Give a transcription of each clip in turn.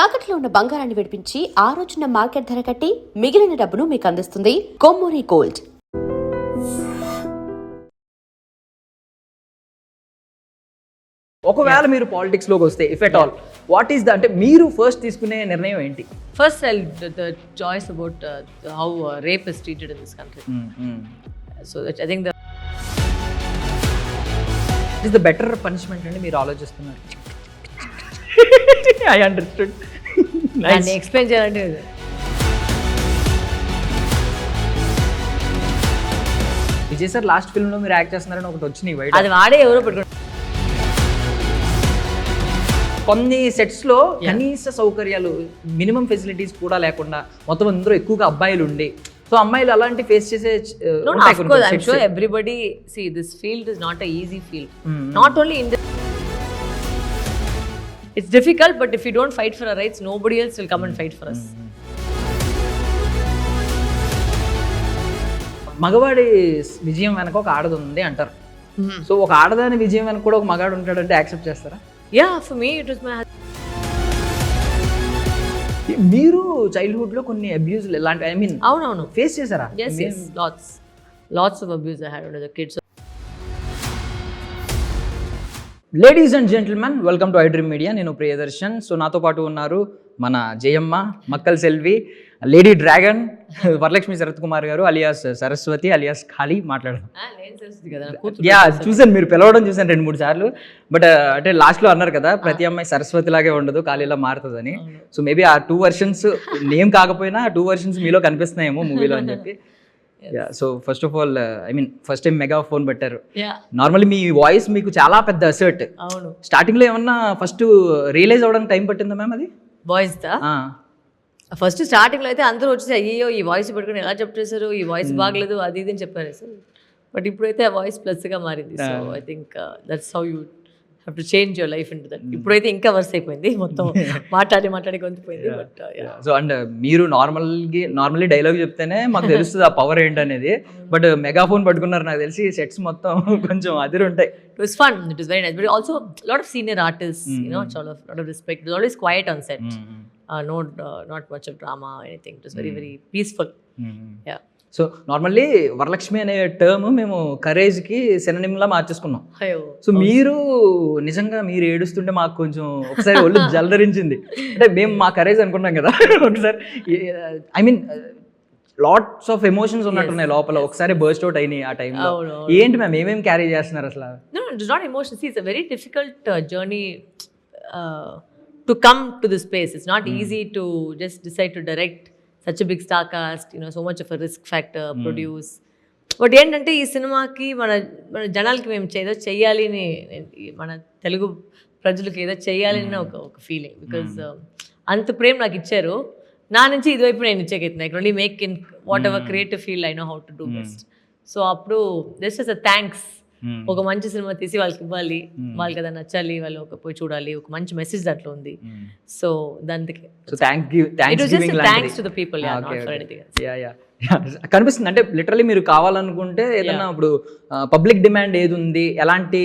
తాకట్లో ఉన్న బంగారాన్ని విడిపించి ఆ రోజున మార్కెట్ ధర కట్టి మిగిలిన డబ్బును మీకు అందిస్తుంది కొమ్మూరి గోల్డ్. ఒకవేళ మీరు పాలిటిక్స్ లోకి వస్తే if at all what is the అంటే మీరు ఫస్ట్ తీసుకునే నిర్ణయం ఏంటి? First, the choice about how rape is treated in this country. So I think it is the better punishment అని మీరు ఆలోచిస్తున్నారు. I understood. దాన్ని ఎక్స్ప్లెయిన్ చేయాలంటే విజయ్ సార్ లాస్ట్ ఫిల్మ్ లో మీరు యాక్ట్ చేస్తున్నారని ఒకటి వచ్చినాయి బయట. అది వాడే ఎవరో పెట్టుకుంటారు. కొన్ని సెట్స్ లో కనీస సౌకర్యాలు మినిమం ఫెసిలిటీస్ కూడా లేకుండా మొత్తం అందరూ ఎక్కువగా అబ్బాయిలు ఉండి సో అమ్మాయిలు అలాంటి ఫేస్ చేసే Of course, I'm sure everybody see this field is not a easy field. Not only in this, it's difficult, but if we don't fight for our rights, nobody else will come and fight for us. మగవాడి విజయం వెనక ఒక ఆడది ఉంది అంటారు. So ఒక ఆడదాని విజయం వెనక కూడా ఒక మగాడు ఉంటాడంటే యాక్సెప్ట్ చేస్తారా? Yeah, for me it was my మీరు చైల్డ్హుడ్ లో కొన్ని అబ్యూజ్ ఇలాంటి ఐ మీన్ అవునవును ఫేస్ చేశారా? yes lots of abuse I had when I was a kid. So ladies and gentlemen, welcome to I Dream Media. నేను Priyadarshan. So నాతో పాటు ఉన్నారు మన Jayamma, Makkal Selvi, lady dragon Varalakshmi Sarath Kumar garu alias Saraswati alias ఖాళీ. మాట్లాడదాం. యా, చూసాను, మీరు పిలవడం చూసాను 2-3 సార్లు. బట్ అంటే లాస్ట్ లో అన్నారు కదా ప్రతి అమ్మాయి సరస్వతి లాగే ఉండదు, ఖాళీలా మారుతుందని. సో మేబీ ఆ 2 వర్షన్స్ నేమ్ కాకపోయినా 2 వర్షన్స్ మీలో కనిపిస్తున్నాయేమో మూవీలో అని చెప్పి. So first of all I mean first time mega phone పెట్టారు. నార్మల్లీ మీ వాయిస్ మీకు చాలా పెద్ద అసర్ట్. అవును, స్టార్టింగ్ లో ఏమన్నా ఫస్ట్ రియలైజ్ అవ్వడానికి టైం పట్టిందా మ్యామ్ అది? బాయ్స్ దా ఫస్ట్ స్టార్టింగ్ లో అయితే అందరూ వచ్చేసి అయ్యో ఈ వాయిస్ పెట్టుకుని ఎలా చెప్పేశారు, ఈ వాయిస్ బాగలేదు అది ఇది అని చెప్పారు సార్. బట్ ఇప్పుడైతే ఆ వాయిస్ ప్లస్ గా మారింది. So I think that's how you have to change your life into that. ఇప్పుడైతే ఇంకా వర్స్ అయిపోయింది, మొత్తం మాట్లాడి గొంతుపోయింది. బట్ సో అండ్ మీరు నార్మల్లీ డైలాగ్ చెప్తేనే మాకు తెలుస్తుంది ఆ పవర్ ఏంటనేది. బట్ మెగాఫోన్ పట్టుకున్నారు, నాకు తెలిసి సెట్స్ మొత్తం కొంచెం అదిరి ఉంటాయి. It was fun, it was very nice, but also a lot of senior artists, you know, lot of respect. It was always quiet on set. Not much of drama or anything. It was very peaceful. Yeah. So normally Varalakshmi అనే term మేము courage కి synonym లా మార్చేసుకున్నాం. So మీరు నిజంగా మీరు ఏడుస్తుంటే మాకు కొంచెం ఒకసారి ఒళ్ళు జలధరించింది. అంటే మేము మా కరేజ్ అనుకున్నాం కదా ఒకసారి. I mean lots of emotions ఉన్నట్టున్నాయి లోపల, ఒకసారి బర్స్ట్ అవుట్ అయినాయి ఆ టైంలో. ఏంటి మ్యామ్ ఏమేమి క్యారీ చేస్తున్నారు అసలు? No, it is not emotion. See, it's a very difficult journey to come to this place. It's not easy to just decide to direct such a big star cast, you know, so much of a risk factor, produce. But ఏంటంటే ఈ సినిమాకి మన జనాలకి మేము ఏదో చెయ్యాలి అని, మన తెలుగు ప్రజలకు ఏదో చెయ్యాలి అని ఒక ఫీలింగ్. బికాజ్ అంత ప్రేమ నాకు ఇచ్చారు, నా నుంచి ఇదివైపు నేను ఇచ్చేకైతుంది. I can only make in whatever creative field I know how to do best. So అప్పుడు జస్ట్ అస్ అ థ్యాంక్స్, ఒక మంచి సినిమా తీసి వాళ్ళకి ఇవ్వాలి, వాళ్ళకి అది నచ్చాలి, వాళ్ళు ఒక పోయి చూడాలి, ఒక మంచి మెసేజ్ దాంట్లో ఉంది. సో దానికి thanks to the people, not for anything else. కనిపిస్తుంది అంటే లిటరలీ మీరు కావాలనుకుంటే ఏదన్నా ఇప్పుడు పబ్లిక్ డిమాండ్ ఏది ఉంది, ఎలాంటి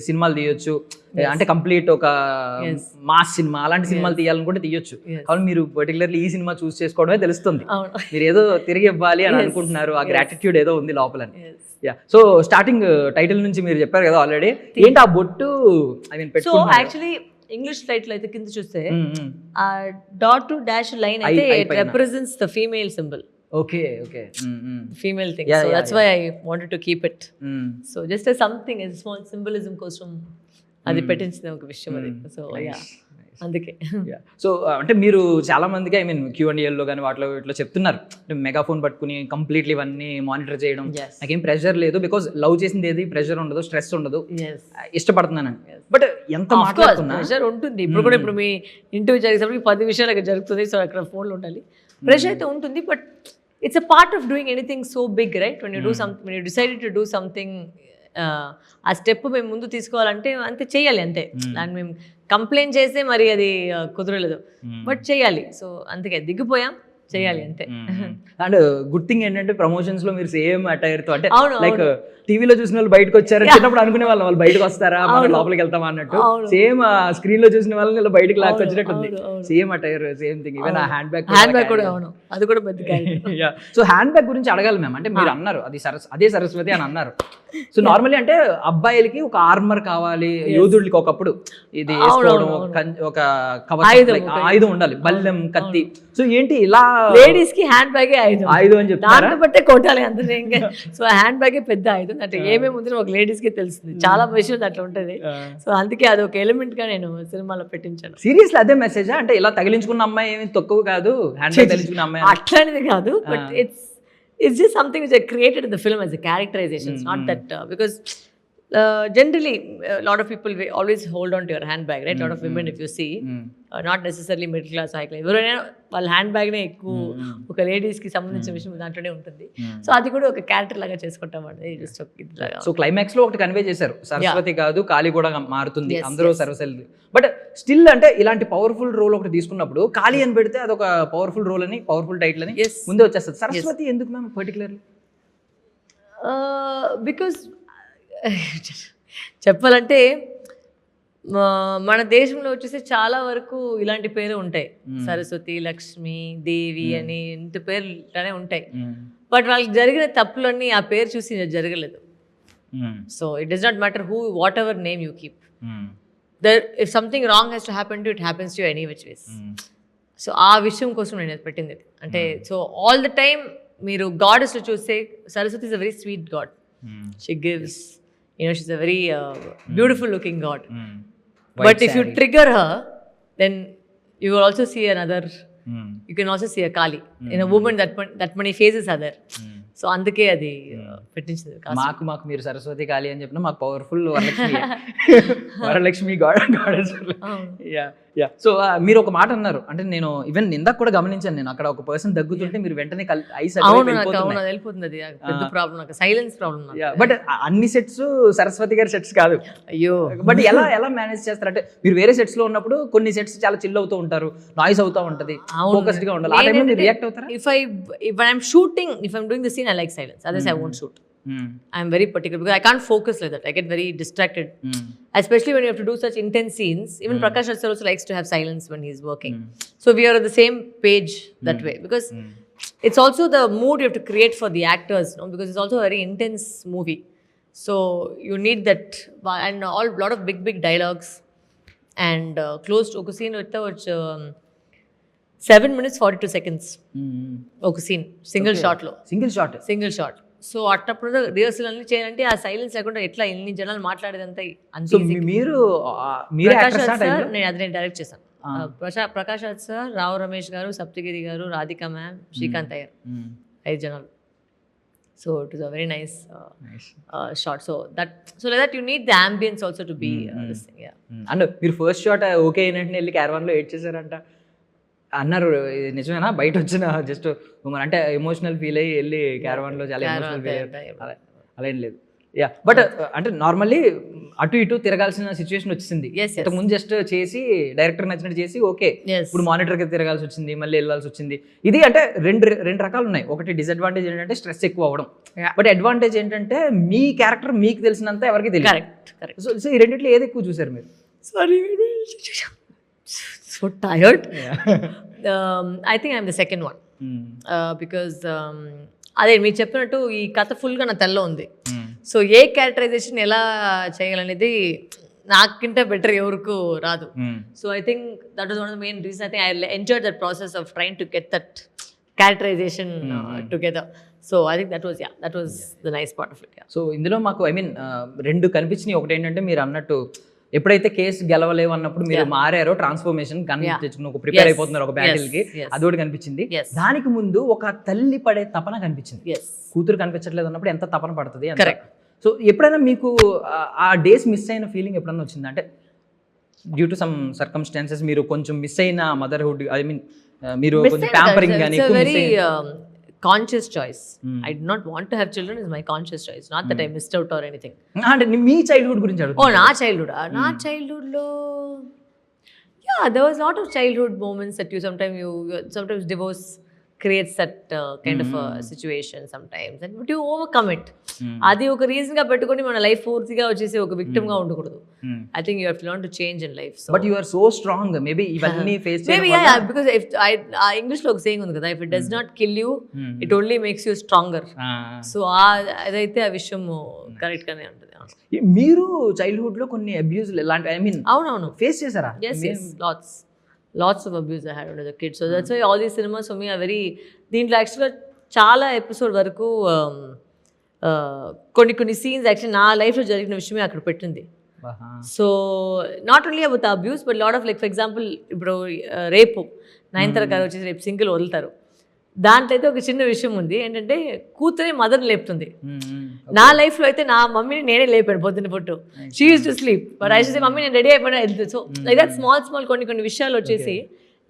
సినిమాలు తీయొచ్చు, అంటే కంప్లీట్ ఒక మాస్ సినిమా అలాంటి సినిమాలు తీయాలనుకుంటే తీయొచ్చు. కాబట్టి మీరు పర్టికులర్లీ ఈ సినిమా చూస్ చేసుకోవడమే తెలుస్తుంది. మీరు ఏదో తిరిగి ఇవ్వాలి అని అనుకుంటున్నారు, ఆ గ్రాటిట్యూడ్ ఏదో ఉంది లోపలని. సో స్టార్టింగ్ టైటిల్ నుంచి మీరు చెప్పారు కదా ఆల్రెడీ, ఏంటి ఆ బొట్టు? I mean so actually English title అయితే కింద చూస్తే ఆ డాట్ టు డాష్ లైన్ అయితే it represents the female symbol. Okay. Female thing. So that's why I wanted to keep it. So just as something, as small symbolism కోసం అది పెట్టించిన ఒక విషయం అది. సో అందుకే. సో అంటే మీరు చాలా మందికి ఐ మీన్ Q&A లో కానీ వాటిలో ఇట్లా చెప్తున్నారు, మెగాఫోన్ పట్టుకుని కంప్లీట్లీ ఇవన్నీ మానిటర్ చేయడం, నాకేం ప్రెషర్ లేదు, బికాజ్ లవ్ చేసింది ఏది ప్రెషర్ ఉండదు, స్ట్రెస్ ఉండదు, ఇష్టపడుతున్నాను. బట్ ఎంత మాట్లాడుతున్నా ప్రెషర్ ఉంటుంది. ఇప్పుడు కూడా ఇప్పుడు మీ ఇంటర్వ్యూ జరిగేటప్పుడు 10 విషయాలు అక్కడ జరుగుతుంది, సో అక్కడ ఫోన్లో ఉండాలి, ప్రెషర్ అయితే ఉంటుంది. But it's a part of doing anything so big, right? When you do something, when you decided to do something, ఆ స్టెప్ మేము ముందు తీసుకోవాలంటే అంతే చేయాలి, అంతే. దాన్ని మేము కంప్లైంట్ చేస్తే మరి అది కుదరలేదు, బట్ చేయాలి. సో అందుకే దిగిపోయాం, చేయాలి అంతే. అండ్ గుడ్ థింగ్ ఏంటంటే ప్రమోషన్స్ లో మీరు సేమ్ అటైర్ తో అంటే అవును, లైక్ టీవీలో చూసిన వాళ్ళు బయటకు వచ్చారు చిన్నప్పుడు అనుకునే వాళ్ళు బయటకు వస్తారా మనం లోపలికి వెళ్తామా అన్నట్టు సేమ్ స్క్రీన్ లో చూసిన వాళ్ళని బయటకు లాక్ వచ్చినట్టు ఉంది. Same attire same thing. Even ఆ హ్యాండ్ బ్యాగ్ కూడా అవును, అది కూడా పెద్ద సో హ్యాండ్ బ్యాగ్ గురించి అడగాలి మ్యామ్. అంటే మీరు అన్నారు అది అదే సరస్వతి అని అన్నారు. సో నార్మల్లీ అంటే అబ్బాయిలకి ఒక ఆర్మర్ కావాలి, యోధుడికి ఒకప్పుడు ఇది వేసుకోవడం ఒక ఆయుధం ఉండాలి, బల్లెం కత్తి. సో ఏంటి ఇలా లేడీస్ కి హ్యాండ్ బ్యాగే ఆయుధం అని చెప్తారా? దాంతో బట్టే కొట్టాలి అంతే. సో హ్యాండ్ బ్యాగే పెద్ద ఆయుధం అంటే ఏమేమి ఉందో ఒక లేడీస్ కి తెలుస్తుంది. చాలా విషయం అట్లా ఉంటది. సో అందుకే అది ఒక ఎలిమెంట్ గా నేను సినిమాలో పెట్టించాను. సీరియస్లీ అదే మెసేజ్ అంటే ఇలా తగిలించుకున్న అమ్మాయి ఏమి తక్కువ కాదు, హ్యాండ్ బ్యాగ్ తగిలించుకున్న అమ్మాయి అట్లాంటిది కాదు. But it's just something which I created in the film as a characterization. It's not that because generally a lot of people always hold on to your handbag, right? A lot of women, if you see, not necessarily middle class, high class, ఎవరైనా వాళ్ళ hand bag నే ఎక్కువ ఒక ladies కి సంబంధించిన విషయం దాంట్లోనే ఉంటుంది. సో అది కూడా ఒక క్యారెక్టర్ లాగా చేసుకుంటాం అండి. జస్ట్ సో క్లైమాక్స్ లో ఒకటి కన్వే చేశారు, సరస్వతి కాదు కాళీ కూడా మారుతుంది, అందరూ సరస్వతి. బట్ స్టిల్ అంటే ఇలాంటి పవర్ఫుల్ రోల్ ఒకటి తీసుకున్నప్పుడు కాళీ అని పెడితే అదొక పవర్ఫుల్ రోల్ అని, పవర్ఫుల్ టైటిల్ అని ముందే వచ్చేస్తుంది. సరస్వతి ఎందుకు మ్యామ్ పర్టికులర్లీ? బికాస్ చెప్పాలంటే మన దేశంలో వచ్చేసి చాలా వరకు ఇలాంటి పేరు ఉంటాయి. సరస్వతి, లక్ష్మి, దేవి అని ఇంత పేర్లు ఇట్లానే ఉంటాయి. బట్ వాళ్ళకి జరిగిన తప్పులన్నీ ఆ పేరు చూసి జరగలేదు. So it does not matter who what ever name you keep, if something wrong has to happen to it happens to any which ways. So ఆ విషయం కోసం నేను పెట్టింది అంటే. సో ఆల్ ద టైమ్ మీరు గాడెస్లో చూస్తే Saraswati is a very sweet God. She gives, she's a very beautiful looking god. But if you trigger her, then you will also see another, you can also see a Kali in a woman that many faces are there. So అందుకే అది పెట్టించింది. మాకు మీరు సరస్వతి కాళీ అని చెప్పిన మాకు powerful Varalakshmi goddess. So మీరు ఒక మాట అన్నారు అంటే నేను ఈవెన్ ఇందాక కూడా గమనించాను, నేను అక్కడ ఒక పర్సన్ దగ్గుతుంటే మీరు వెంటనే ఐస్ వెళ్ళిపోతుంది. అది పెద్ద ప్రాబ్లం, నాకు సైలెన్స్ ప్రాబ్లం. బట్ అన్ని సెట్స్ సరస్వతి గారి సెట్స్ కాదు. అయ్యో, బట్ ఎలా మేనేజ్ చేస్తారు అంటే మీరు వేరే సెట్స్ లో ఉన్నప్పుడు కొన్ని సెట్స్ చాలా చిల్ అవుతూ ఉంటారు, నాయిస్ అవుతూ ఉంటది, ఫోకస్డ్ గా ఉండాలి. ఆ టైంలో మీరు రియాక్ట్ అవుతారా? If I'm shooting, if I'm doing the scene, I like silence. Otherwise, I won't shoot. I'm very particular because I can't focus like that. I get very distracted. Especially when you have to do such intense scenes. Even Prakash Raj sir also likes to have silence when he's working. So we are on the same page that way. Because it's also the mood you have to create for the actors, no? Because it's also a very intense movie. So you need that, and a lot of big dialogues. And close to a scene with 7 minutes 42 seconds. ఒక scene single shot. So అట్టప్పుడు rehearsal అన్ని చేయాలంటే ఆ silence లేకుండా ఎట్లా ఎన్ని జనాలు మాట్లాడేదంతా మీరు నేను డైరెక్ట్ చేశాను. ప్రకాష్ రాజ్ సార్, రావు రమేష్ గారు, సప్తగిరి గారు, రాధిక మ్యామ్, శ్రీకాంత్ అయ్యర్, 5 జనాలు. So it was a very nice shot. So like that you need the ambience also to be this thing. And మీరు ఫస్ట్ షాట్ ఓకే అయినట్టు వెళ్ళి క్యారవాన్ లో ఎడ్ చేశారంట అన్నారు, నిజమేనా? బయట వచ్చిన జస్ట్ అంటే ఎమోషనల్ ఫీల్ అయ్యి వెళ్ళి క్యారవాన్ లో చాలా ఎమోషనల్ ఫీల్ అయ్యారు? అలా ఏం లేదు. బట్ అంటే నార్మల్లీ అటు ఇటు తిరగాల్సిన సిచ్యువేషన్ వచ్చింది. ముందు జస్ట్ చేసి డైరెక్టర్ నచ్చినట్టు చేసి ఓకే, ఇప్పుడు మానిటర్ కి తిరగాల్సి వచ్చింది, మళ్ళీ వెళ్ళాల్సి వచ్చింది. ఇది అంటే రెండు రకాలు ఉన్నాయి. ఒకటి డిసడ్వాంటేజ్ ఏంటంటే స్ట్రెస్ ఎక్కువ అవ్వడం, బట్ అడ్వాంటేజ్ ఏంటంటే మీ క్యారెక్టర్ మీకు తెలిసినంత ఎవరికి తెలియదు. సో ఈ రెండిట్లో ఏది ఎక్కువ చూసారు మీరు? Sorry, so tired. I think I'm the second one. Because అదే మీరు చెప్పినట్టు ఈ కథ ఫుల్గా నా తెల్ల ఉంది. సో ఏ క్యారెక్టరైజేషన్ ఎలా చేయాలనేది నాకంటే బెటర్ ఎవరికి రాదు. So I think that was one of the main reason. I think I enjoyed that process of trying to get that characterization together. So I think that was the nice part of it. So ఇందులో మాకు రెండు కనిపించినాయి. ఒకటి ఏంటంటే మీరు అన్నట్టు ఎప్పుడైతే case గెలవలేవు అన్నప్పుడు మీరు మారారో, ట్రాన్స్ఫర్మేషన్ తెచ్చుకుని ఒక ప్రిపేర్ అయిపోతున్నారు ఒక బ్యాటిల్ కి, అది ఒకటి కనిపించింది. దానికి ముందు ఒక తల్లి పడే తపన కనిపించింది. కూతురు కనిపించట్లేదు అన్నప్పుడు ఎంత తపన పడుతుంది. సో ఎప్పుడైనా మీకు ఆ డేస్ మిస్ అయిన ఫీలింగ్ ఎప్పుడైనా వచ్చింది? అంటే డ్యూ టు సమ్ సర్కమ్స్టాన్సెస్ మీరు కొంచెం మిస్ అయిన మదర్హుడ్, ఐ మీన్ మీరు కొంచెం ప్యాంపరింగ్ కానీ conscious choice. I did not want to have children, is my conscious choice, not that I missed out or anything. అంటే మీ చైల్డ్హుడ్ గురించి అడుగుతా. నా చైల్డ్హుడ్ లో there was a lot of childhood moments that you sometimes divorce creates that kind of a situation sometimes, and but you overcome it. అది ఒక reason గా పెట్టుకొని మన లైఫ్ పూర్తిగా వచ్చేసి ఒక విక్టిమ్ గా ఉండకూడదు. I think you have to learn to change in life. So but you are so strong, maybe ఇవన్నీ face maybe yeah, because if English లో ఒక saying ఉంది కదా, if it does not kill you, it only makes you stronger. So అదైతే ఆ విషయం correct గానే ఉంటుంది. మీరు చైల్డ్హుడ్ లో కొన్ని అబ్యూజ్ ఇలాంటి ఐ మీన్ అవునవును ఫేస్ చేశారా? yes lots of abuse I had when I was a kid. So that's why all these cinemas for me are very, దీంట్లో యాక్చువల్గా చాలా ఎపిసోడ్ వరకు కొన్ని సీన్స్ యాక్చువల్లీ నా లైఫ్లో జరిగిన విషయమే అక్కడ పెట్టింది. So not only about abuse but lot of like for example ఇప్పుడు రేపు నయనతార గారు వచ్చేసి రేపు సింగిల్ వదులుతారు. దాంట్లో అయితే ఒక చిన్న విషయం ఉంది ఏంటంటే కూతురే మదర్ని లేపుతుంది. నా లైఫ్లో అయితే నా మమ్మీని నేనే లేపాను పొద్దున్న పొట్టు. She use to sleep but I should say mummy నేను రెడీ అయిపోయినా వెళ్తుంది. సో లైక్ దట్ స్మాల్ కొన్ని విషయాలు వచ్చేసి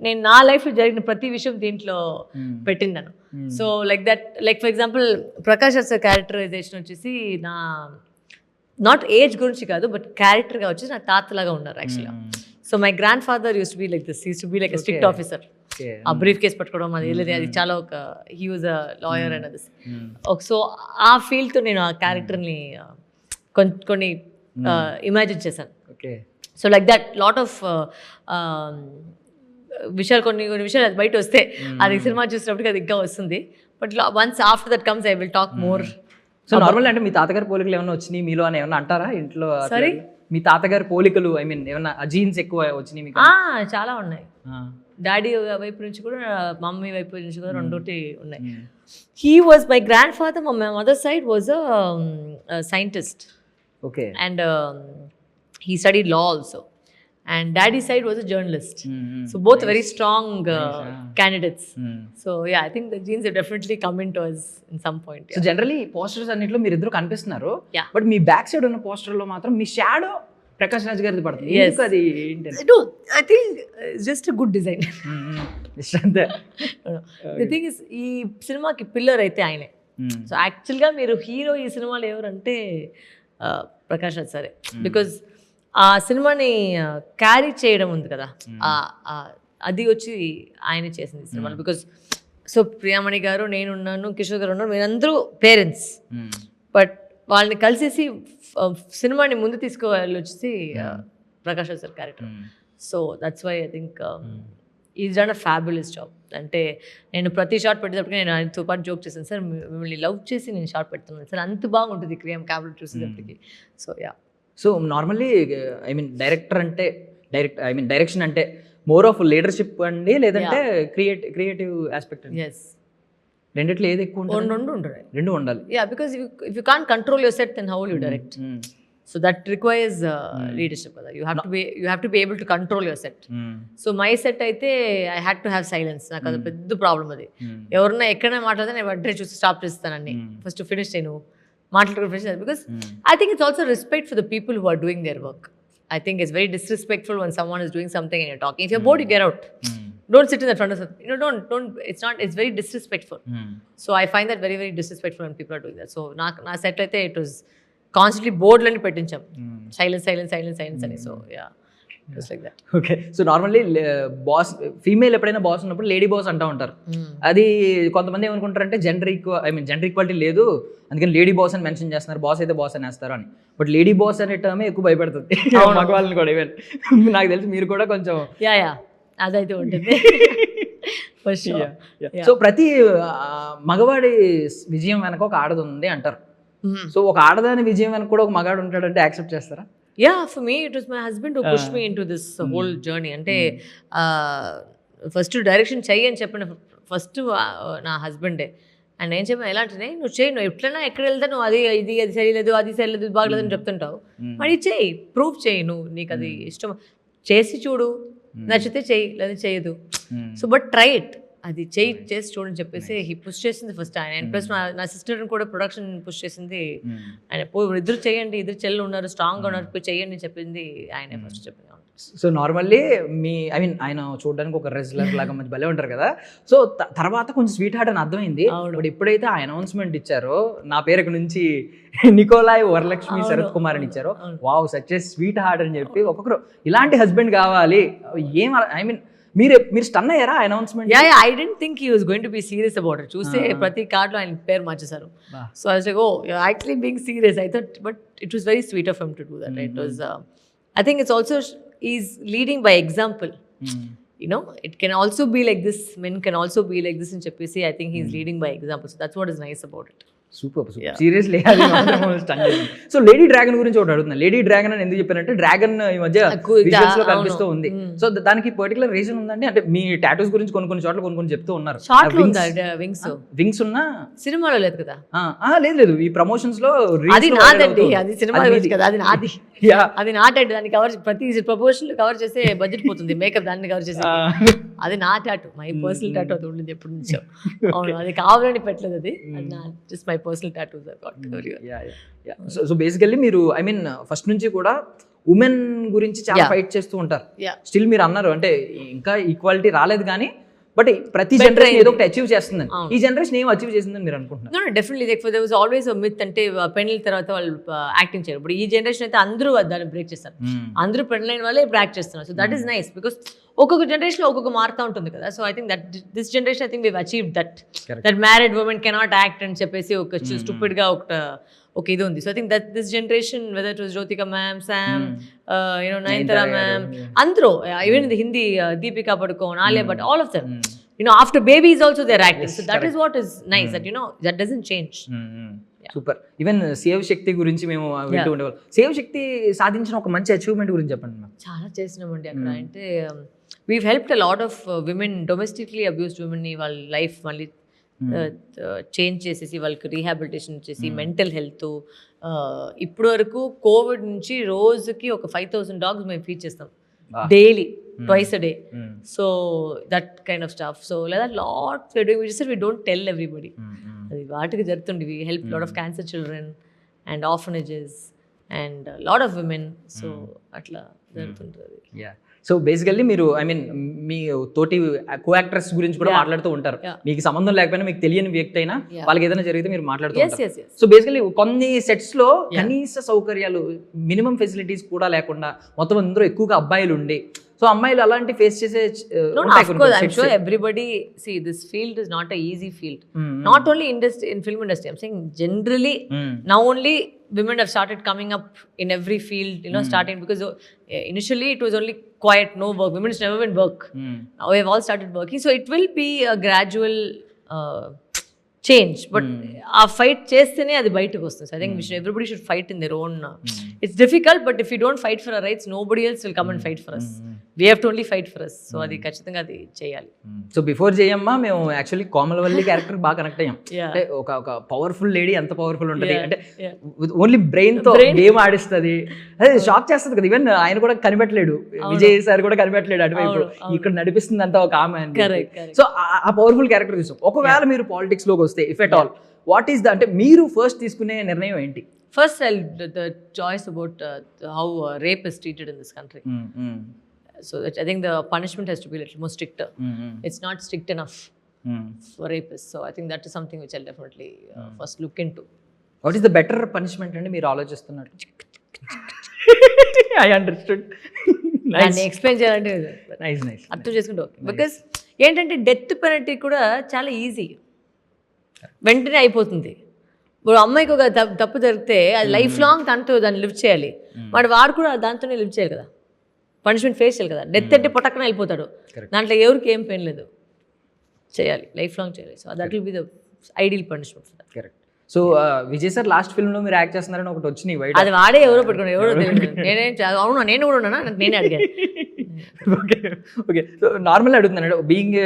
నేను నా లైఫ్లో జరిగిన ప్రతి విషయం దీంట్లో పెట్టిండాను. So like that like for example Prakash Raj sir characterization వచ్చేసి నా నాట్ ఏజ్ గురించి కాదు బట్ క్యారెక్టర్గా వచ్చేసి నా తాతలాగా ఉన్నారు యాక్చువల్గా. So my grand father use to be like this, use to be like a strict officer. ఆ బ్రీఫ్ కేస్ పట్టుకోవడం అది చాలా ఒక he was a lawyer and అది. సో ఆ ఫీల్డ్తో నేను ఆ క్యారెక్టర్ని కొన్ని ఇమాజిన్ చేశాను. So like that lot of విషయాలు కొన్ని విషయాలు అది బయట వస్తే అది సినిమా చూసినప్పటికి అది ఇంకా వస్తుంది. But once after that comes I will talk more. So normal అంటే మీ తాతగారి పోలికలు ఏమైనా వచ్చినాయి మీలో అని ఏమన్నా అంటారా ఇంట్లో? సారీ, మీ తాతగారి పోలికలు ఐ మీన్ ఏమన్నా జీన్స్ ఎక్కువ వచ్చినాయి మీకు? చాలా ఉన్నాయి. డాడీ వైపు నుంచి కూడా మమ్మీ వైపు నుంచి కూడా రెండోటి ఉన్నాయి. He was my grand father, my mother side was a scientist. Okay. And he studied law also, and daddy's side was a journalist. So both very strong candidates. So yeah, I think the genes have definitely come into us in some point. So generally posters అన్నిట్లో మీరు ఇద్దరు కనిపిస్తున్నారు. Yeah. But me back side ఉన్న poster లో మాత్రం మీ shadow Prakash Raj గారిది పడుతుంది. ఎందుకు అది ఏంటి? No, I think it's just a good design. అంతే. The thing is ఈ సినిమాకి పిల్లర్ అయితే ఆయనే. సో యాక్చువల్గా మీరు హీరో ఈ సినిమాలో ఎవరంటే ప్రకాష్ రాజ్ సరే, బికాజ్ ఆ సినిమాని క్యారీ చేయడం ఉంది కదా, అది వచ్చి ఆయన చేసింది సినిమాలో. బికాజ్ సో ప్రియామణి గారు, నేనున్నాను, కిషోర్ గారు ఉన్నారు, మీరందరూ పేరెంట్స్. బట్ వాళ్ళని కలిసేసి సినిమాని ముందు తీసుకువెళ్ళి వచ్చేసి Prakash Raj sir character. So that's why I think is done a fabulous job. అంటే నేను ప్రతి షార్ట్ పెట్టేటప్పటికి నేను ఆయనతో పాటు జోక్ చేశాను, సార్ మిమ్మల్ని లవ్ చేసి నేను షార్ట్ పెడుతున్నాను సార్, అంత బాగుంటుంది క్రియామ్ క్యాబులెట్ చూసేటప్పటికి. So yeah. So normally I mean direction అంటే మోర్ ఆఫ్ లీడర్షిప్ అండి, లేదంటే క్రియేటివ్ ఆస్పెక్ట్ అండి? ఎస్, రెండిట్లో ఏది ఎక్కువ ఉంటుంది? రెండు ఉండాలి. Yeah, because if you can't control your set then how will you direct? So that requires leadership కదా. You have to be able to control your set. So my set అయితే I had to have silence. నాకు అది పెద్ద problem. అది ఎవరన్నా ఎక్కడైనా మాట్లాడితే నేను వెంటనే చూసి స్టాప్ చేస్తానండి, ఫస్ట్ ఫినిష్ చేయను మాట్లాడుకుని. Because I think it's also respect for the people who are doing their work. I think it's very disrespectful when someone is doing something and you're talking. If you're bored, you get out. Don't sit in the front of something. Don't. It's very disrespectful. So I find that very, very disrespectful when people are doing that. So na set aithe it was constantly board lani pettincham. Silence ani. So yeah. Just like that. Okay. So normally boss female ఎప్పుడైనా boss ఉన్నప్పుడు lady boss అంటూ ఉంటారు. అది కొంతమంది ఏమనుకుంటారంటే gender equality లేదు, అందుకని lady boss అని మెన్షన్ చేస్తున్నారు, బాస్ అయితే బాస్ అని వేస్తారు అని. బట్ లేడీ బాస్ అనే టర్మే ఎక్కువ భయపెడుతుంది మగవాళ్ళని కూడా. ఈవెన్ నాకు తెలిసి మీరు కూడా కొంచెం యా అదైతే ఉంటుంది. సో ప్రతి మగవాడి విజయం వెనక ఒక ఆడది ఉంది అంటారు. సో ఒక ఆడదాని విజయం వెనక కూడా ఒక మగాడు ఉంటాడంటే యాక్సెప్ట్ చేస్తారా? Yeah, for me it was my husband who pushed me into this whole journey. Ante first direction చెయ్యి అని చెప్పిన ఫస్ట్ నా హస్బెండే. అండ్ ఏం చెప్పిన ఎలా అంటే నువ్వు చేయి, నువ్వు ఎట్లైనా ఎక్కడ వెళ్తా నువ్వు అది సరిలేదు, అది సరిలేదు, బాగలేదు అని చెప్తుంటావు, మరి చేయి, ప్రూవ్ చేయి, నువ్వు నీకు అది ఇష్టం చేసి చూడు, నచ్చితే చెయ్యి లేదా చేయదు. సో బట్ ట్రై ఇట్, అది చేసి చూడని చెప్పేసి హీ పుష్ చేసింది ఫస్ట్ ఆయన. అండ్ ప్లస్ నా సిస్టర్ని కూడా ప్రొడక్షన్ పుష్ చేసింది ఆయన. ఇద్దరు చేయండి, ఇద్దరు చెల్లు ఉన్నారు, స్ట్రాంగ్గా ఉన్నారు, పోయి చెయ్యండి అని చెప్పింది ఆయనే ఫస్ట్ చెప్పింది. సో నార్మల్లీ ఆయన చూడడానికి ఒక రెజ్లర్ లాగా మంచి భలే ఉంటారు కదా. సో తర్వాత కొంచెం స్వీట్ హార్ట్ అని అర్థమైంది. బట్ ఎప్పుడైతే ఆ అనౌన్స్మెంట్ ఇచ్చారో నా పేరు నుంచి నికోలాయ్ వరలక్ష్మి శరత్ కుమార్ అని ఇచ్చారో, wow such a sweet heart అని చెప్పి ఒక్కొక్కరు ఇలాంటి హస్బెండ్ కావాలి. మీరు స్టన్ అయ్యారా announcement? Yeah, I didn't think he was going to be serious about it. చూస్తే ప్రతి కార్డులో ఆయన పేరు మార్చేశారు. So I was like, oh, you're actually being serious. I thought, but it was very sweet of him to do that. It was, I think it's also, he's leading by example. You know, it can also be like this, men can also be like this in చెప్పేసి I think he's leading by example. So that's what is nice about it. Super seriously. So lady dragon గురించి ఒకటి అడుగుతున్నాను. Lady dragon అని ఎందుకు చెప్పానంటే dragon ఈ మధ్య visuals లో కనిపిస్తూ ఉంది. సో దానికి పర్టికులర్ రీజన్ ఉందండి? అంటే మీ టాటూస్ గురించి కొన్ని చోట్ల కొన్ని చెప్తూ ఉన్నారు. షార్ట్ లో ఉందా వింగ్స్ ఉన్నా సినిమాలో లేదు కదా? లేదు ఈ ప్రమోషన్స్ లో అది నాదండి, అది సినిమా కదా, అది నాది. అది నాటండి, దాన్ని కవర్ ప్రతి ప్రపోజల్ కవర్ చేస్తే బడ్జెట్ పోతుంది, మేకప్ దాన్ని కవర్ చేసి. అది నా టాటూ, మై పర్సనల్ టాటూ. అది ఉండేది ఎప్పటి నుంచో. అవును, అది కావాలని పెట్టలేదు, అది నా just my personal tattoos I got. So basically మీరు ఐ మీన్ ఫస్ట్ నుంచి కూడా ఉమెన్ గురించి చాలా ఫైట్ చేస్తూ ఉంటారు. స్టిల్ మీరు అన్నారు అంటే ఇంకా ఈక్వాలిటీ రాలేదు కానీ బట్ ప్రతి జనరేషన్ ఏదో ఒకటి అచీవ్ చేస్తుందని. ఈ జనరేషన్ ఏం అచీవ్ చేసిందని మీరు అనుకుంటున్నారు? Definitely there was always myth అంటే పెళ్ళిన తర్వాత వాళ్ళు యాక్టింగ్ చేయరు. ఇప్పుడు ఈ జనరేషన్ అయితే అందరూ దాన్ని బ్రేక్ చేస్తారు. అందరూ పెళ్ళైన వాళ్ళే ఇప్పుడు యాక్ట్ చేస్తున్నారు. So that is nice because ఒక్కొక్క జనరేషన్ లో ఒక్కొక్క మారుతూ ఉంటుంది కదా. So I think that this generation I think we've achieve that married women cannot act అని చెప్పేసి ఒక స్టూపిడ్ గా ఒక ఇది ఉంది. So I think that this generation whether it was Jyothika ma'am, Sam, Nayanthara ma'am, అందరూ even the Hindi Deepika Padukone, Alia Bhatt, all of them after babies also they're acting. So that is what is nice, that that doesn't change. Super. Even save Shakti గురించి మేము వింటూ ఉండేవాళ్ళం. Save శక్తి సాధించిన ఒక మంచి achievement గురించి చెప్పండి మ్యామ్. చాలా చేసినామండి అక్కడ. అంటే we've helped a lot of women, domestically abused women ని వాళ్ళ లైఫ్ మళ్ళీ చేంజ్ చేసేసి వాళ్ళకి రీహాబిలిటేషన్ చేసి మెంటల్ హెల్త్. ఇప్పటి వరకు కోవిడ్ నుంచి రోజుకి ఒక 5,000 డాగ్స్ మేము ఫీడ్ చేస్తాం daily, twice a day. So that kind of stuff. So like that lot we're doing. We just said we don't tell everybody. అది వాటికి జరుగుతుంది. We help lot of cancer children and orphanages and a lot of women. So అట్లా జరుగుతుంటుంది. Yeah. So basically మీరు I mean మీ తోటి co actors గురించి కూడా మాట్లాడుతూ ఉంటారు. మీకు సంబంధం లేకపోయినా మీకు తెలియని వ్యక్తి అయినా వాళ్ళకి ఏదైనా జరిగితే మీరు మాట్లాడుతూ ఉంటారు. సో బేసికల్లీ కొన్ని సెట్స్ లో కనీస సౌకర్యాలు, మినిమం ఫెసిలిటీస్ కూడా లేకుండా మొత్తం అందరూ ఎక్కువగా అబ్బాయిలు ఉండి, సో అమ్మాయిలు అలాంటి ఫేస్ చేసే I'm sure everybody see this field is not a easy field. Not only in film industry, I'm saying generally now only women have started coming up in every field, starting because initially it was only quiet, no work, women's never been work. Now we have all started working, so it will be a gradual change, but ఆ fight చేస్తేనే అది బయటకు వస్తుంది. So I think everybody should fight in their own it's difficult, but if you don't fight for our rights, nobody else will come and fight for us. We have to only fight for us. So అది ఖచ్చితంగా అది చేయాలి. So before Jayamma మేము actually Komalavalli character బాగా connect అయ్యాం. అంటే ఒక powerful lady ఎంత పవర్ఫుల్ ఉంటుంది అంటే ఓన్లీ బ్రెయిన్ తో గేమ్ ఆడిస్తుంది. అదే షాక్ చేస్తుంది కదా. ఈవెన్ ఆయన కూడా కనిపెట్టలేడు, విజయ్ సార్ కూడా కనిపెట్టలేడు అటువైపు, ఇక్కడ నడిపిస్తుంది అంతా ఒక ఆమె. సో ఆ పవర్ఫుల్ క్యారెక్టర్ చూసాం. ఒకవేళ మీరు పాలిటిక్స్ లోకి వస్తే if at all what is the అంటే మీరు ఫస్ట్ తీసుకునే నిర్ణయం ఏంటి? First the choice about how rape is treated in this country. So I think the punishment has to be a little more stricter. It's not strict enough for rapists. So I think that is something which I'll definitely first look into. What is the better punishment అంటే మీరు ఆలోచిస్తున్నారు? I understood. దాన్ని explain చేయాలంటే nice అర్థం చేసుకుంటే okay. Because ఏంటంటే death penalty కూడా చాలా ఈజీ, వెంటనే అయిపోతుంది. ఇప్పుడు అమ్మాయికి ఒక తప్పు జరిగితే అది లైఫ్ లాంగ్ తనతో దాన్ని లివ్ చేయాలి. వాడు కూడా దాంతోనే లివ్ చేయాలి కదా, పనిష్మెంట్ ఫేస్ చేయాలి కదా. డెత్ అంటే పొటక్కన వెళ్ళిపోతాడు, దాంట్లో ఎవరికి ఏం పెయిన్ లేదు, చేయాలి, లైఫ్ లాంగ్ చేయాలి. So that will be the ideal punishment. Correct. So Vijay sir last film లో మీరు యాక్ట్ చేస్తున్నారని ఒకటి వచ్చినాయి బయట. అది వాడే ఎవరో పెట్టుకున్నాడు, ఎవరో నేనేం అవునా, నేను కూడా ఉన్నానా, నేనే అడిగాను. ఓకే. సో నార్మల్ అడుగుతున్నాను బీయింగ్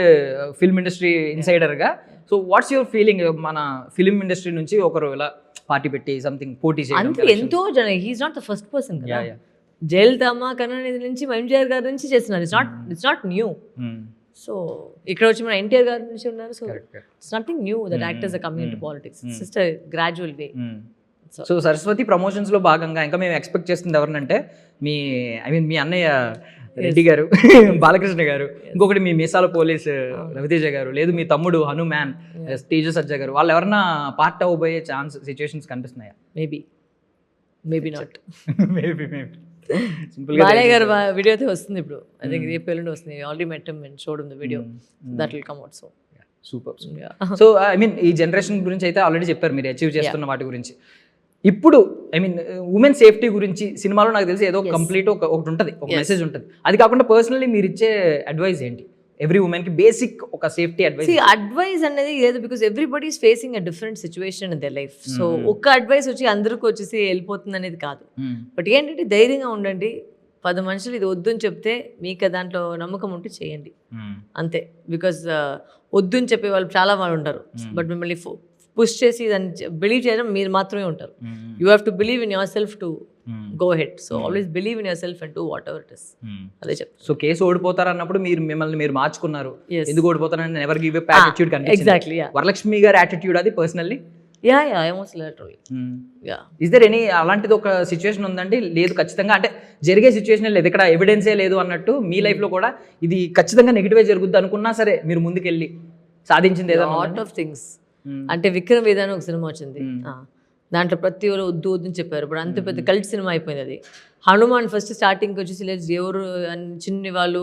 ఫిల్మ్ ఇండస్ట్రీ ఇన్సైడర్గా. So what's your feeling? మన ఫిల్మ్ ఇండస్ట్రీ నుంచి ఒకరు ఇలా పార్టీ పెట్టి సంథింగ్ పోటీ చేయడం ఎంతో జన, he's not the first person కదా. జయలలితమ్మ, కరుణానిధి నుంచి ఎంజీఆర్ గారి నుంచి చేస్తున్నారు. It's not new. సో ఇక్కడ వచ్చి మన ఎన్టీఆర్ గారి నుంచి ఉన్నారు. So it's nothing new that actors are coming into politics. It's just a gradual way. So Saraswathi promotions లో భాగంగా ఇంకా మేము ఎక్స్పెక్ట్ చేస్తుంది ఎవరినంటే మీ అన్నయ్య రెడ్డి గారు, బాలకృష్ణ గారు, ఇంకొకటి మీ మీసాల పోలీస్ రవితేజ గారు, లేదు మీ తమ్ముడు హనుమాన్, తేజ సజ్జా గారు, వాళ్ళు ఎవరన్నా పార్ట్ అవ్వబోయే ఛాన్స్ సిచ్యువేషన్స్ కనిపిస్తున్నాయా? Maybe not. మేబీ సింపుల్ గా బాలయ్య గారు వీడియో అయితే వస్తుంది ఇప్పుడు. ఐ థింక్ రేపు ఎల్లుండి వస్తుంది. Already met him and showed him the video. That will come out. Super. So I mean ఈ జనరేషన్ గురించి అయితే ఆల్రెడీ చెప్పారు మీరు అచీవ్ చేస్తున్న వాటి గురించి. ఇప్పుడు ఐ మీన్ ఉమెన్ సేఫ్టీ గురించి సినిమాలో నాకు తెలిసి ఏదో కంప్లీట్ ఒకటి ఉంటుంది, ఒక మెసేజ్ ఉంటుంది. అది కాకుండా పర్సనల్లీ మీరు ఇచ్చే అడ్వైస్ ఏంటి ఎవ్రీ ఉమెన్ కి బేసిక్ ఒక సేఫ్టీ అడ్వైస్? అడ్వైస్ అనేది లేదు, because everybody is facing a different situation in their life. So ఒక్క అడ్వైస్ వచ్చి అందరికి వచ్చేసి వెళ్ళిపోతుంది అనేది కాదు. బట్ ఏంటంటే ధైర్యంగా ఉండండి. 10 మనుషులు ఇది వద్దు అని చెప్తే మీకు దాంట్లో నమ్మకం ఉంటే చేయండి అంతే. బికాస్ వద్దు అని చెప్పే వాళ్ళు చాలా వాళ్ళు ఉంటారు, బట్ మిమ్మల్ని పుష్ చేసి దాన్ని బిలీవ్ చేయడం మీరు మాత్రమే ఉంటారు. You have to believe in your self to go head. So always believe in your self and do what ever it is. అదే చెప్తాను. సో కేసు ఓడిపోతారు అన్నప్పుడు మిమ్మల్ని మీరు మార్చుకున్నారు. ఎందుకు ఓడిపోతారని నెవర్ గివ్ అప్ యాటిట్యూడ్ కనిపించింది. ఎగ్జాక్ట్లీ. వరలక్ష్మి గారి యాటిట్యూడ్ అది పర్సనల్లీ. ఇస్ దర్ ఎనీ అలాంటిది ఒక సిచ్యువేషన్ ఉందండి? లేదు ఖచ్చితంగా అంటే జరిగే సిచ్యువేషన్ లేదు, ఇక్కడ ఎవిడెన్సే లేదు అన్నట్టు మీ లైఫ్ లో కూడా ఇది ఖచ్చితంగా నెగిటివే జరుగుద్ది అనుకున్నా సరే మీరు ముందుకెళ్ళి సాధించింది ఏదైనా? Lot of things. అంటే విక్రమ్ వేద అని ఒక సినిమా వచ్చింది, దాంట్లో ప్రతి ఒక్కరు వద్దు వద్దు అని చెప్పారు. ఇప్పుడు అంత పెద్ద కల్ట్ సినిమా అయిపోయింది అది. హనుమాన్ ఫస్ట్ స్టార్టింగ్ వచ్చేసి ఎవరు చిన్ని వాళ్ళు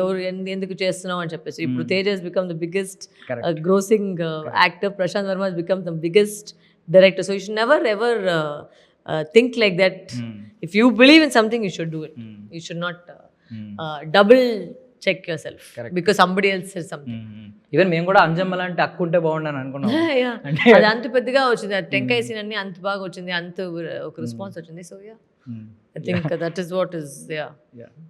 ఎవరు ఎందుకు చేస్తున్నావు అని చెప్పేసి. ఇప్పుడు Tej has become the biggest grossing actor. Prashanth Varma has become the biggest director. So you should never ever think like that. If you believe in something you should do it. You should not double check yourself because somebody else said something. Even మేము కూడా అంజమ్మ లాంటి అక్కుంటే బాగుండని అనుకున్నాం. అది అంత పెద్దగా వచ్చింది, ఆ టెంకాయ సీన్ అన్ని అంత బాగా వచ్చింది, అంత ఒక రెస్పాన్స్ వచ్చింది. So yeah, I think that is what is.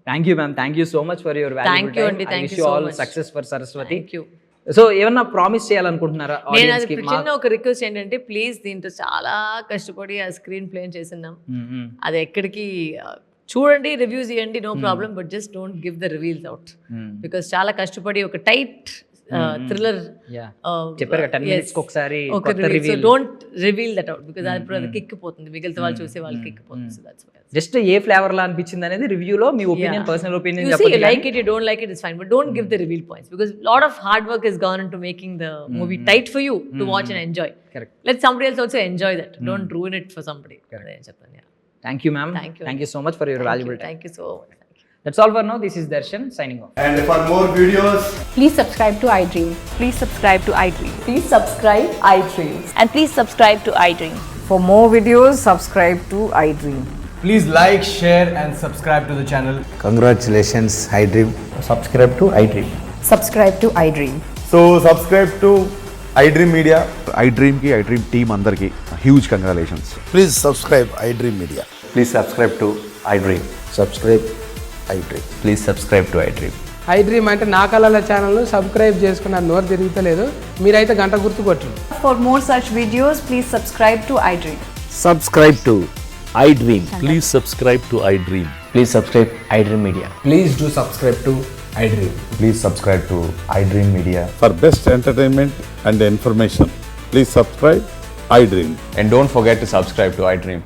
Thank you ma'am, thank you so much for your valuable Thank you time. Andy, thank you so so all much. success for Saraswati. Thank you. So ఏమన్నా promise చేయాలనుకుంటున్నారా నేను audience అది కి? చిన్న ఒక request ఏంటంటే please, దీంట్లో చాలా కష్టపడి ఆ స్క్రీన్ ప్లే చేస్తున్నాం. అది ఎక్కడికి చూడండి, రివ్యూస్ ఇవ్వండి, no problem, but just don't give the reveals out. Because చాలా కష్టపడి ఒక టైట్ థ్రిల్లర్ చెప్పారు 10 minutes కి ఒకసారి ఒక reveal. Don't reveal that out because అది కిక్కిపోతుంది, మిగిలిన వాళ్ళు చూసే వాళ్ళు కిక్కిపోతుంది. So that's why just a flavour లా అనిపించింది అనేది రివ్యూలో మీ ఒపీనియన్, పర్సనల్ ఒపీనియన్ చెప్పండి. You like it, you don't like it, it's fine, but don't give the reveal points because lot of hard work has gone into making the movie tight for you to watch and enjoy. Correct. Let somebody else also enjoy that. Don't ruin it for somebody. Thank you ma'am. Thank you so much for your valuable time. Thank you so much. That's all for now. This is Darshan signing off. And for more videos, Please subscribe to iDream. Please subscribe to iDream. Please subscribe iDream. And please subscribe to iDream. For more videos, subscribe to iDream. please like, share and subscribe to the channel. Congratulations, iDream. Subscribe to iDream. Subscribe to iDream. So subscribe to iDream Media. iDream ki iDream team andarki huge congratulations. Please subscribe iDream Media. Please subscribe to iDream. Subscribe iDream. Please subscribe to iDream. iDream అంటే నా కళల ఛానల్ను subscribe చేసుకున్న నోరు తిరుగుతలేదు, మీరైతే గంట గుర్తు కొట్టండి. For more such videos, please subscribe to iDream. Subscribe to iDream. Please subscribe to iDream. Please subscribe iDream Media. Please do subscribe to iDream. Please subscribe to iDream Media. For best entertainment and information, please subscribe iDream. And don't forget to subscribe to iDream.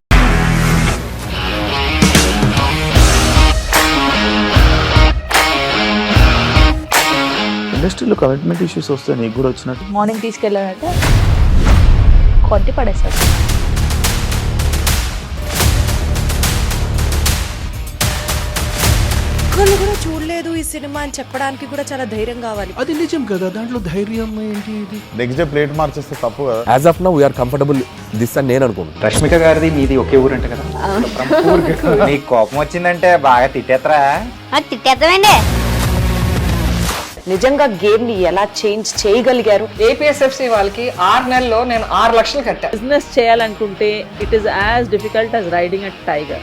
ఇండస్ట్రీలో commitment issues వస్తే నీకు కూడా వచ్చినట్టు morning తీసుకెళ్ళాలంటే కొట్టి పడేస్తారు. ఒక్కళ్ళు కూడా చూడలేదు ఈ సినిమా అని చెప్పడానికి కూడా చాలా ధైర్యం కావాలి. అది నిజం కదా, దాంట్లో ధైర్యం ఏంటి? నెక్స్ట్ డే ప్లేట్ మార్చేస్తే తప్పు కదా. As of now we are comfortable this అని నేను అనుకుంటున్నాను. రష్మిక గారిది మీది ఒకే ఊరు అంట కదా? నీకు కోపం వచ్చిందంటే బాగా తిట్టేత్తరా? తిట్టేద్దామండి. నిజంగా గేమ్ ని ఎలా చేంజ్ చేయగలిగారు? ఏపీఎస్ఎఫ్సి వాళ్ళకి 6 నెలల్లో నేను 6 లక్షలు కట్టా. బిజినెస్ చేయాలనుకుంటే it is as difficult as riding a tiger.